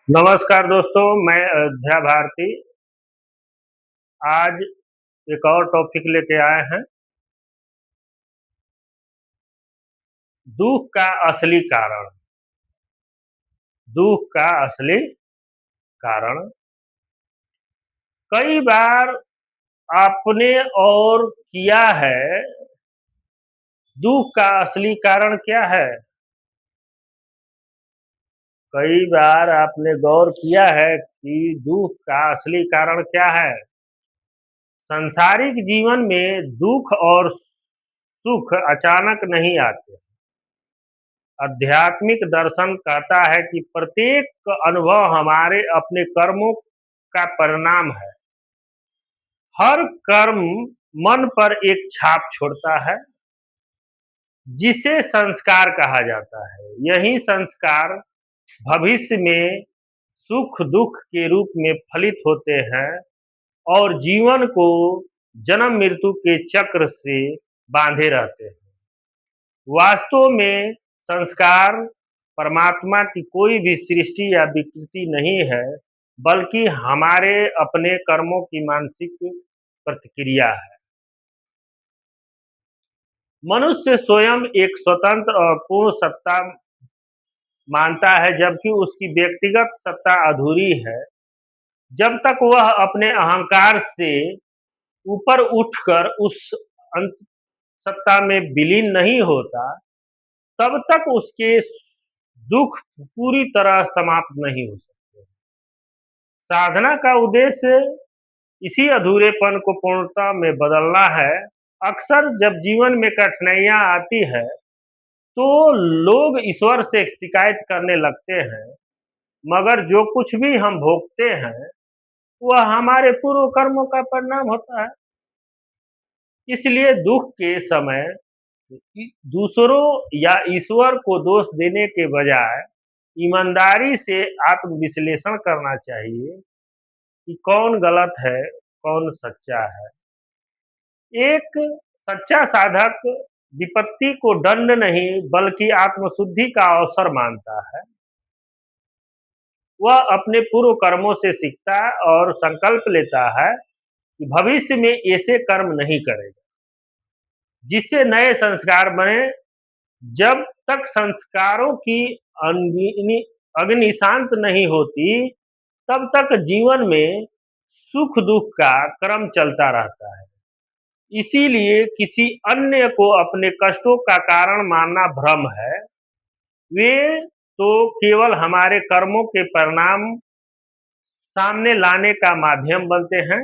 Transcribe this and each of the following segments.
नमस्कार दोस्तों, मैं अयोध्या भारती आज एक और टॉपिक लेके आए हैं। दुख का असली कारण। दुख का असली कारण कई बार आपने और किया है। दुख का असली कारण क्या है? कई बार आपने गौर किया है कि दुख का असली कारण क्या है? सांसारिक जीवन में दुख और सुख अचानक नहीं आते। आध्यात्मिक दर्शन कहता है कि प्रत्येक अनुभव हमारे अपने कर्मों का परिणाम है। हर कर्म मन पर एक छाप छोड़ता है, जिसे संस्कार कहा जाता है। यही संस्कार भविष्य में सुख दुख के रूप में फलित होते हैं और जीवन को जन्म मृत्यु के चक्र से बांधे रहते हैं। वास्तव में संस्कार परमात्मा की कोई भी सृष्टि या विकृति नहीं है, बल्कि हमारे अपने कर्मों की मानसिक प्रतिक्रिया है। मनुष्य स्वयं एक स्वतंत्र और पूर्ण सत्ता मानता है, जबकि उसकी व्यक्तिगत सत्ता अधूरी है। जब तक वह अपने अहंकार से ऊपर उठकर उस अंत सत्ता में विलीन नहीं होता, तब तक उसके दुख पूरी तरह समाप्त नहीं हो सकते। साधना का उद्देश्य इसी अधूरेपन को पूर्णता में बदलना है। अक्सर जब जीवन में कठिनाइयां आती है, तो लोग ईश्वर से शिकायत करने लगते हैं, मगर जो कुछ भी हम भोगते हैं, वह हमारे पूर्व कर्मों का परिणाम होता है। इसलिए दुख के समय दूसरों या ईश्वर को दोष देने के बजाय ईमानदारी से आत्मविश्लेषण करना चाहिए कि कौन गलत है, कौन सच्चा है। एक सच्चा साधक विपत्ति को दंड नहीं, बल्कि आत्मशुद्धि का अवसर मानता है। वह अपने पूर्व कर्मों से सीखता है और संकल्प लेता है कि भविष्य में ऐसे कर्म नहीं करेगा, जिससे नए संस्कार बने। जब तक संस्कारों की अग्नि शांत नहीं होती, तब तक जीवन में सुख दुख का क्रम चलता रहता है। इसीलिए किसी अन्य को अपने कष्टों का कारण मानना भ्रम है। वे तो केवल हमारे कर्मों के परिणाम सामने लाने का माध्यम बनते हैं।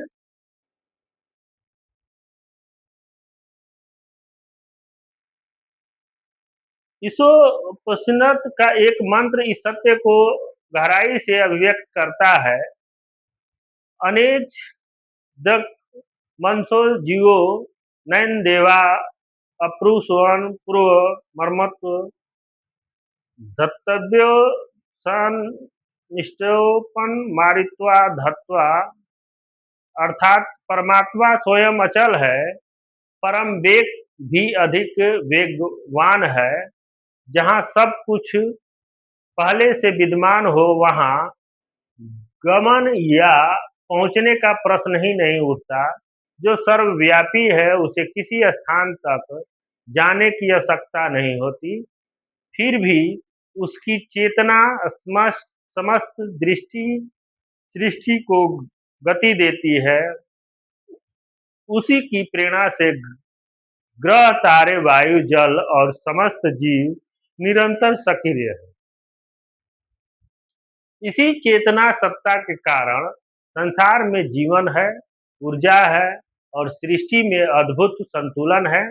ईशोपनिषद का एक मंत्र इस सत्य को गहराई से अभिव्यक्त करता है। अनेज दक मनसो जीवो नैन देवा अप्रुसुवन पूर्व मर्मत्व धत्तव्यो सन निष्ठोपन मारित्वा धत्वा। अर्थात परमात्मा स्वयं अचल है, परम वेग भी अधिक वेगवान है। जहाँ सब कुछ पहले से विद्यमान हो, वहाँ गमन या पहुंचने का प्रश्न ही नहीं उठता। जो सर्वव्यापी है, उसे किसी स्थान तक जाने की आवश्यकता नहीं होती। फिर भी उसकी चेतना समस्त समस्त दृष्टि सृष्टि को गति देती है। उसी की प्रेरणा से ग्रह तारे वायु जल और समस्त जीव निरंतर सक्रिय है। इसी चेतना सत्ता के कारण संसार में जीवन है, ऊर्जा है और सृष्टि में अद्भुत संतुलन है।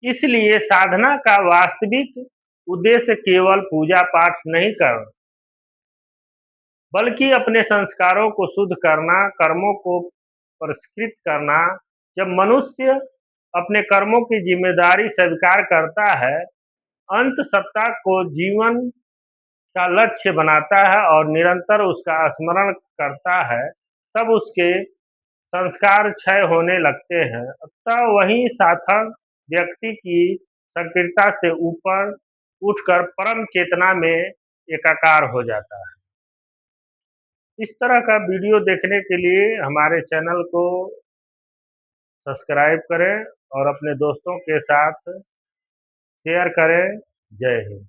इसलिए साधना का वास्तविक उद्देश्य केवल पूजा पाठ नहीं करना, बल्कि अपने संस्कारों को शुद्ध करना, कर्मों को परिष्कृत करना। जब मनुष्य अपने कर्मों की जिम्मेदारी स्वीकार करता है, अंत सत्ता को जीवन का लक्ष्य बनाता है और निरंतर उसका स्मरण करता है, तब उसके संस्कार क्षय होने लगते हैं। अतः वही साधक व्यक्ति की संकीर्णता से ऊपर उठकर परम चेतना में एकाकार हो जाता है। इस तरह का वीडियो देखने के लिए हमारे चैनल को सब्सक्राइब करें और अपने दोस्तों के साथ शेयर करें। जय हिंद।